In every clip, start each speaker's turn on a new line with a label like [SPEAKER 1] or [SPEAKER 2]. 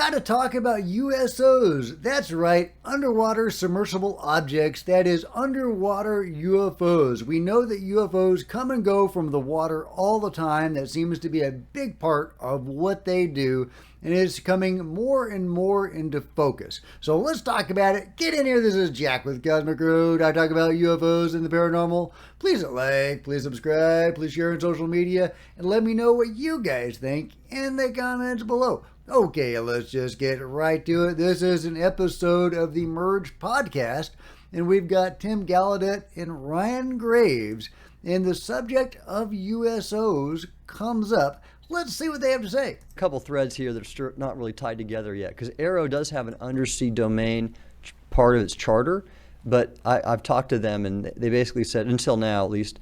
[SPEAKER 1] Gotta talk about USOs. That's right, underwater submersible objects, that is underwater UFOs. We know that UFOs come and go from the water all the time. That seems to be a big part of what they do, and it's coming more and more into focus. So let's talk about it. Get in here. This is Jack with Cosmic Road. I talk about UFOs and the paranormal. Please like, please subscribe, please share on social media, and let me know what you guys think in the comments below. Okay, let's just get right to it. This is an episode of the Merge podcast, and we've got Tim Gallaudet and Ryan Graves, and the subject of USOs comes up. Let's see what they have to say.
[SPEAKER 2] A couple threads here that are not really tied together yet, because ARO does have an undersea domain part of its charter, but I've talked to them, and they basically said, until now at least,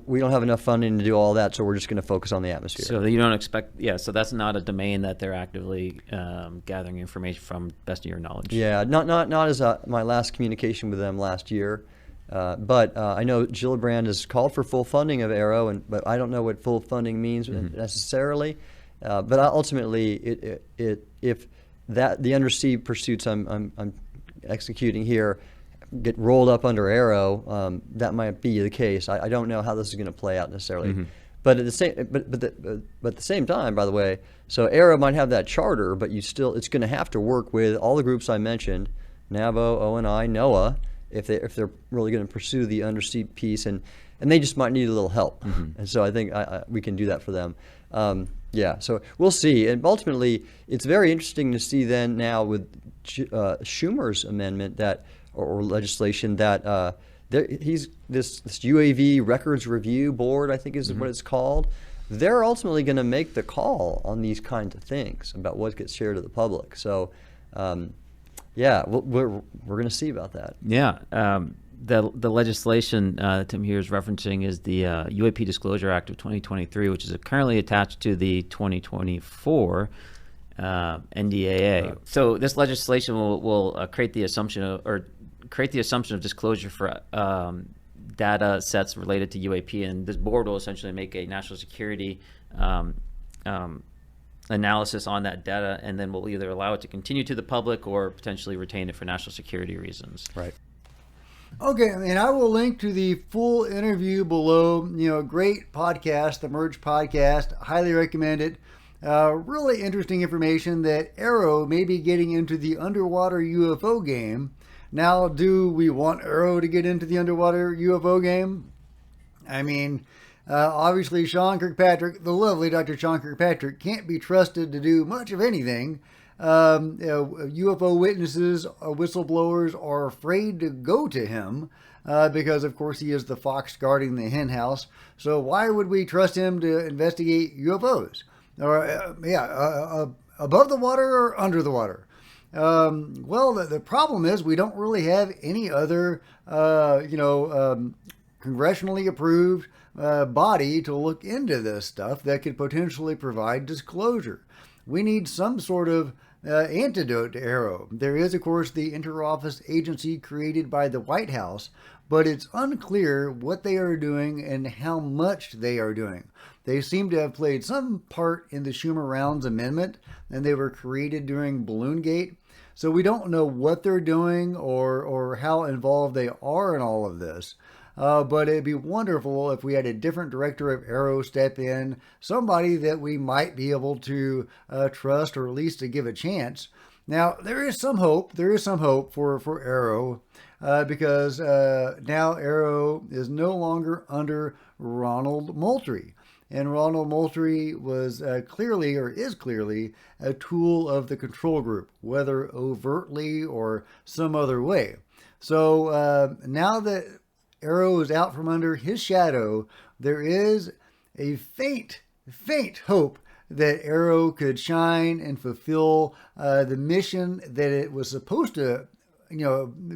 [SPEAKER 2] we don't have enough funding to do all that, so we're just going to focus on the atmosphere.
[SPEAKER 3] So you don't expect, so that's not a domain that they're actively gathering information from, best of your knowledge.
[SPEAKER 2] Yeah, not as my last communication with them last year, but I know Gillibrand has called for full funding of ARO, but I don't know what full funding means necessarily. But ultimately, if the undersea pursuits I'm executing here get rolled up under ARO, that might be the case. I don't know how this is going to play out necessarily. But at the same time, by the way, so ARO might have that charter, but it's going to have to work with all the groups I mentioned, NAVO, ONI, NOAA, if they're really going to pursue the undersea piece, and they just might need a little help. And so I think we can do that for them. So we'll see. And ultimately, it's very interesting to see then now with Schumer's amendment or legislation that this UAV Records Review Board, I think is what it's called. They're ultimately going to make the call on these kinds of things about what gets shared to the public. So, we're going to see about that.
[SPEAKER 3] Yeah. The legislation Tim here is referencing is the U.A.P. Disclosure Act of 2023, which is currently attached to the 2024 NDAA. So this legislation will create the assumption of disclosure for data sets related to UAP, and this board will essentially make a national security analysis on that data, and then we'll either allow it to continue to the public or potentially retain it for national security reasons.
[SPEAKER 2] Right.
[SPEAKER 1] Okay, and I will link to the full interview below. Great podcast, the Merge podcast. Highly recommend it. Really interesting information that ARO may be getting into the underwater UFO game. Now, do we want ARO to get into the underwater UFO game? I mean, obviously Sean Kirkpatrick, the lovely Dr. Sean Kirkpatrick, can't be trusted to do much of anything. UFO witnesses, whistleblowers are afraid to go to him because, of course, he is the fox guarding the hen house. So why would we trust him to investigate UFOs? Or, above the water or under the water? The problem is we don't really have any other, congressionally approved body to look into this stuff that could potentially provide disclosure. We need some sort of antidote to ARO. There is, of course, the interoffice agency created by the White House, but it's unclear what they are doing and how much they are doing. They seem to have played some part in the Schumer-Rounds amendment, and they were created during Balloongate. So we don't know what they're doing or how involved they are in all of this. But it'd be wonderful if we had a different director of ARO step in, somebody that we might be able to trust or at least to give a chance. Now, there is some hope. There is some hope for ARO because now ARO is no longer under Ronald Moultrie. And Ronald Moultrie was clearly a tool of the control group, whether overtly or some other way. So now that ARO is out from under his shadow, there is a faint hope that ARO could shine and fulfill the mission that it was supposed to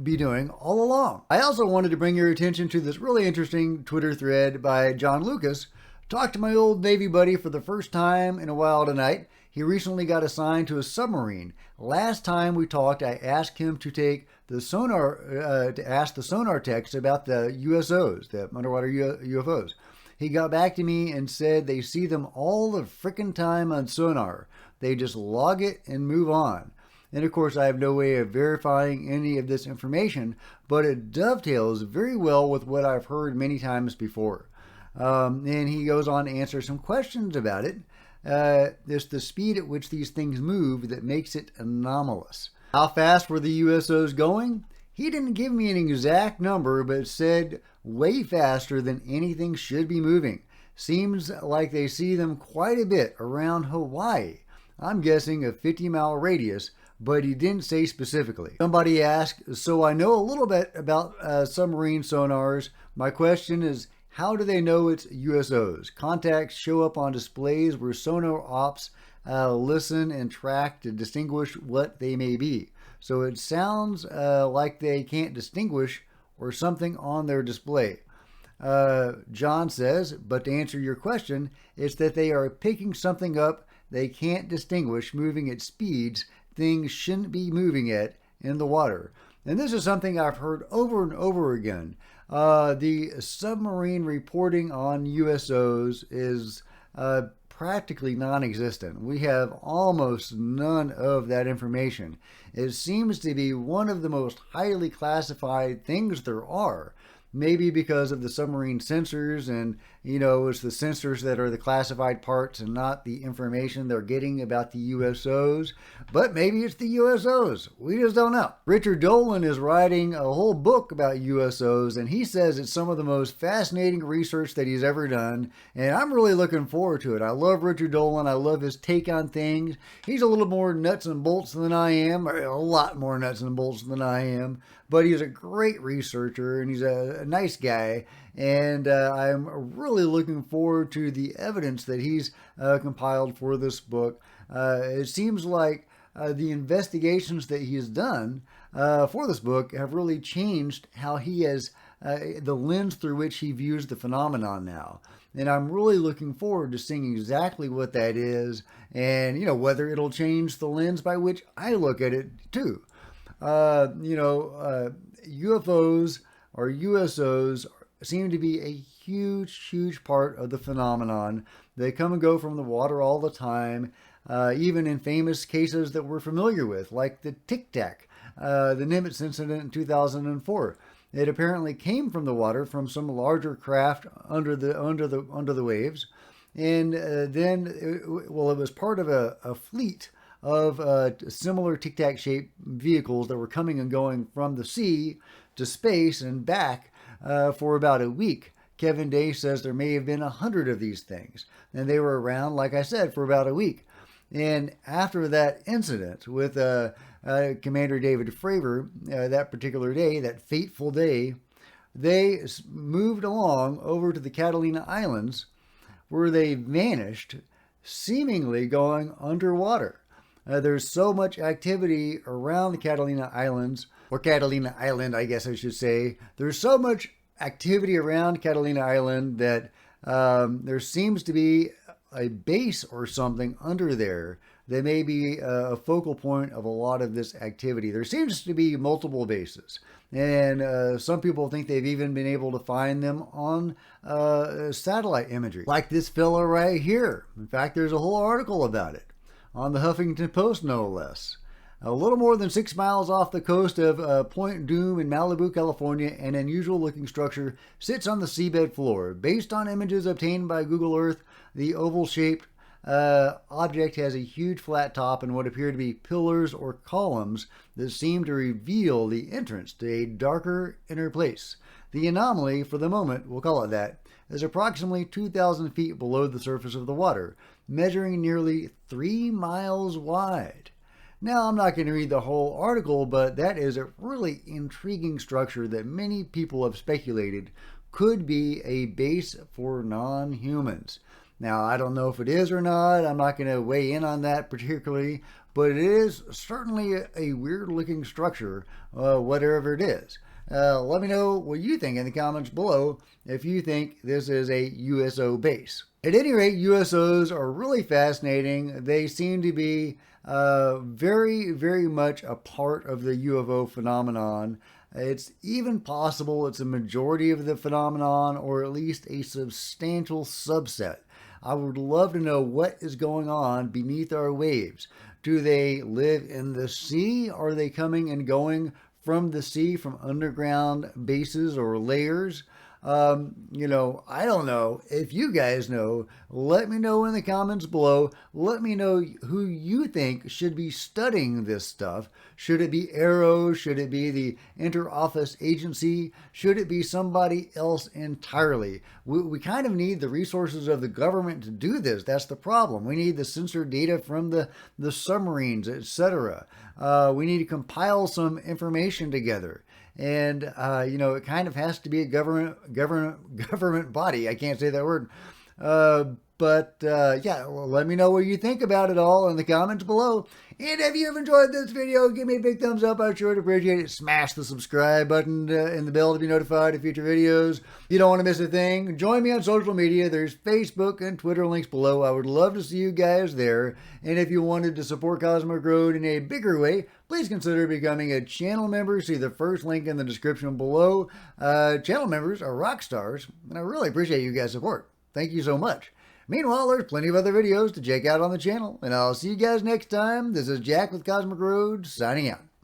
[SPEAKER 1] be doing all along. I also wanted to bring your attention to this really interesting Twitter thread by John Lucas. Talked to my old Navy buddy for the first time in a while tonight. He recently got assigned to a submarine. Last time we talked, I asked him to take the sonar, to ask the sonar techs about the USOs, the underwater UFOs. He got back to me and said they see them all the frickin' time on sonar. They just log it and move on. And of course, I have no way of verifying any of this information, but it dovetails very well with what I've heard many times before. And he goes on to answer some questions about it. It's the speed at which these things move that makes it anomalous. How fast were the USOs going? He didn't give me an exact number, but said way faster than anything should be moving. Seems like they see them quite a bit around Hawaii. I'm guessing a 50-mile radius, but he didn't say specifically. Somebody asked, so I know a little bit about submarine sonars. My question is, how do they know it's USOs? Contacts show up on displays where sonar ops listen and track to distinguish what they may be. So it sounds like they can't distinguish or something on their display. John says, but to answer your question, it's that they are picking something up they can't distinguish moving at speeds things shouldn't be moving at in the water. And this is something I've heard over and over again. The submarine reporting on USOs is practically non-existent. We have almost none of that information. It seems to be one of the most highly classified things there are. Maybe because of the submarine sensors, and it's the sensors that are the classified parts and not the information they're getting about the USOs. But maybe it's the USOs. We just don't know. Richard Dolan is writing a whole book about USOs, and he says it's some of the most fascinating research that he's ever done, and I'm really looking forward to it. I love Richard Dolan. I love his take on things. He's a little more nuts and bolts than I am, or a lot more nuts and bolts than I am, but he's a great researcher, and he's a nice guy, and I'm really looking forward to the evidence that he's compiled for this book. It seems like the investigations that he's done for this book have really changed how he has the lens through which he views the phenomenon now. And I'm really looking forward to seeing exactly what that is, and whether it'll change the lens by which I look at it too. UFOs or USOs seem to be a huge part of the phenomenon. They come and go from the water all the time, even in famous cases that we're familiar with, like the Tic Tac, the Nimitz incident in 2004. It apparently came from the water from some larger craft under the waves, and then it was part of a fleet of similar Tic Tac shaped vehicles that were coming and going from the sea to space and back for about a week. Kevin Day says there may have been 100 of these things, and they were around, like I said, for about a week. And after that incident with Commander David Fravor, that particular day, that fateful day, they moved along over to the Catalina Islands, where they vanished, seemingly going underwater. There's so much activity around the Catalina Islands, or Catalina Island, I guess I should say. There's so much activity around Catalina Island that there seems to be a base or something under there that may be a focal point of a lot of this activity. There seems to be multiple bases, and some people think they've even been able to find them on satellite imagery, like this fellow right here. In fact, there's a whole article about it on the Huffington Post, no less. A little more than 6 miles off the coast of Point Dume in Malibu, California, an unusual looking structure sits on the seabed floor. Based on images obtained by Google Earth, the oval-shaped object has a huge flat top and what appear to be pillars or columns that seem to reveal the entrance to a darker inner place. The anomaly, for the moment, we'll call it that, is approximately 2,000 feet below the surface of the water, measuring nearly 3 miles wide. Now, I'm not going to read the whole article, but that is a really intriguing structure that many people have speculated could be a base for non-humans. Now, I don't know if it is or not. I'm not going to weigh in on that particularly, but it is certainly a weird-looking structure, whatever it is. Let me know what you think in the comments below if you think this is a USO base. At any rate, USOs are really fascinating. They seem to be very much a part of the UFO phenomenon. It's even possible it's a majority of the phenomenon, or at least a substantial subset. I would love to know what is going on beneath our waves. Do they live in the sea? Are they coming and going from the sea, from underground bases or layers? I don't know. If you guys know, let me know in the comments below. Let me know who you think should be studying this stuff. Should it be ARROW? Should it be the Inter-Office Agency? Should it be somebody else entirely? We kind of need the resources of the government to do this. That's the problem. We need the censored data from the submarines, etc. We need to compile some information together. And it kind of has to be a government body. I can't say that word. Well, let me know what you think about it all in the comments below. And if you've enjoyed this video, give me a big thumbs up. I sure would appreciate it. Smash the subscribe button and the bell to be notified of future videos. If you don't want to miss a thing, join me on social media. There's Facebook and Twitter links below. I would love to see you guys there. And if you wanted to support Cosmic Road in a bigger way, please consider becoming a channel member. See the first link in the description below. Channel members are rock stars, and I really appreciate you guys' support. Thank you so much. Meanwhile, there's plenty of other videos to check out on the channel, and I'll see you guys next time. This is Jack with Cosmic Road, signing out.